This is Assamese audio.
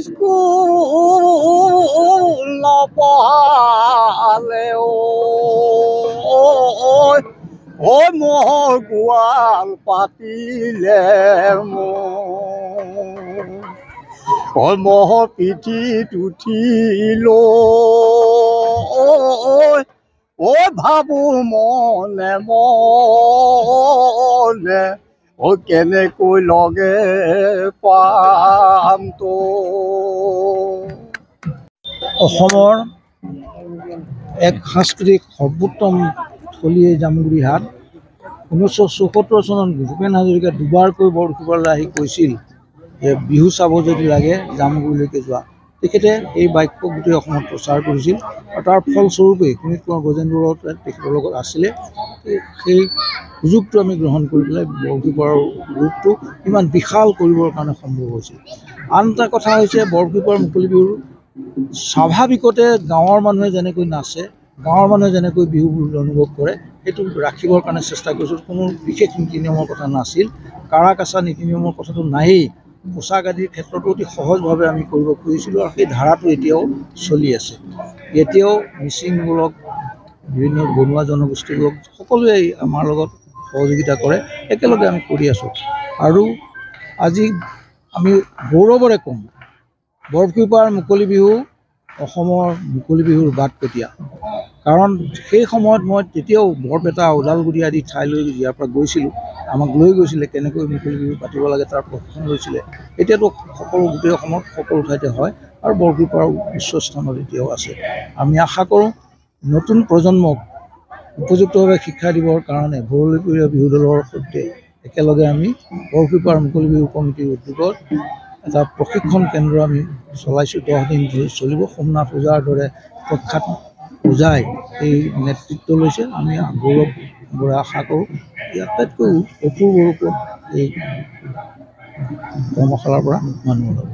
স্কুল নপঢ়ালে ঐ মহৰ গোৱাল পাতিলে মহৰ পিঠিত উঠিল ঐ ভাবো মনে মনে কেনেকৈ লগে পাম তো। অসমৰ এক সাংস্কৃতিক সৰ্বোত্তম থলী জামুগুৰি হাট। 1974 চনত ভূপেন হাজৰিকা দুবাৰকৈ বৰশিপাৰলৈ আহি কৈছিল যে বিহু চাব যদি লাগে জামুগুৰিলৈকে যোৱা। তেখেতে এই বাক্য গোটেই অসমত প্ৰচাৰ কৰিছিল আৰু তাৰ ফলস্বৰূপে শোণিত কুমাৰ গজেন্দ্ৰৰ তেখেতৰ লগত আছিলে। সেই সুযোগটো আমি গ্ৰহণ কৰি পেলাই বৰশিপাৰৰ ৰূপটো ইমান বিশাল কৰিবৰ কাৰণে সম্ভৱ হৈছিল। আন এটা কথা হৈছে বৰশিপাৰ মুকলি বিহুৰ স্বাভাৱিকতে গাঁৱৰ মানুহে যেনেকৈ নাচে, গাঁৱৰ মানুহে যেনেকৈ বিহু অনুভৱ কৰে, সেইটো ৰাখিবৰ কাৰণে চেষ্টা কৰিছিল। কোনো বিশেষ নীতি নিয়মৰ কথা নাছিল, কাৰা কাছা নীতি নিয়মৰ কথাটো নায়েই। পোচাক আদিৰ ক্ষেত্ৰতো অতি সহজভাৱে আমি কৰিব খুজিছিলোঁ আৰু সেই ধাৰাটো এতিয়াও চলি আছে। এতিয়াও মিচিংবোৰক, বিভিন্ন বনুৱা জনগোষ্ঠীবোৰক সকলোৱে আমাৰ লগত সহযোগিতা কৰে, একেলগে আমি কৰি আছোঁ। আৰু আজি আমি গৌৰৱৰে ক'ম বৰশিপাৰ মুকলি বিহু অসমৰ মুকলি বিহুৰ বাটকটীয়া। কাৰণ সেই সময়ত মই তেতিয়াও বৰপেটা, ওদালগুৰি আদি ঠাইলৈ ইয়াৰ পৰা গৈছিলোঁ, আমাক লৈ গৈছিলে কেনেকৈ মুকলি বিহু পাতিব লাগে তাৰ প্ৰশিক্ষণ লৈছিলে। এতিয়াতো সকলো গোটেই অসমত সকলো ঠাইতে হয় আৰু বৰশিপাৰ উচ্চ স্থানত এতিয়াও আছে। আমি আশা কৰোঁ নতুন প্ৰজন্মক উপযুক্তভাৱে শিক্ষা দিবৰ কাৰণে ভৰলীপুৰীয়া বিহু দলৰ সৈতে একেলগে আমি বৰশিপাৰ মুকলি বিহু কমিটিৰ উদ্যোগত এটা প্ৰশিক্ষণ কেন্দ্ৰ আমি চলাইছোঁ। 10 দিন ধৰি চলিব। সোমনাথ ওজাৰ দৰে প্ৰখ্যাত ওজাই এই নেতৃত্ব লৈছে। আমি গৌৰৱৰে আশা কৰোঁ এই আটাইতকৈ অপূৰ্ব ৰূপত এই কৰ্মশালাৰ পৰা মানুহ ওলাব।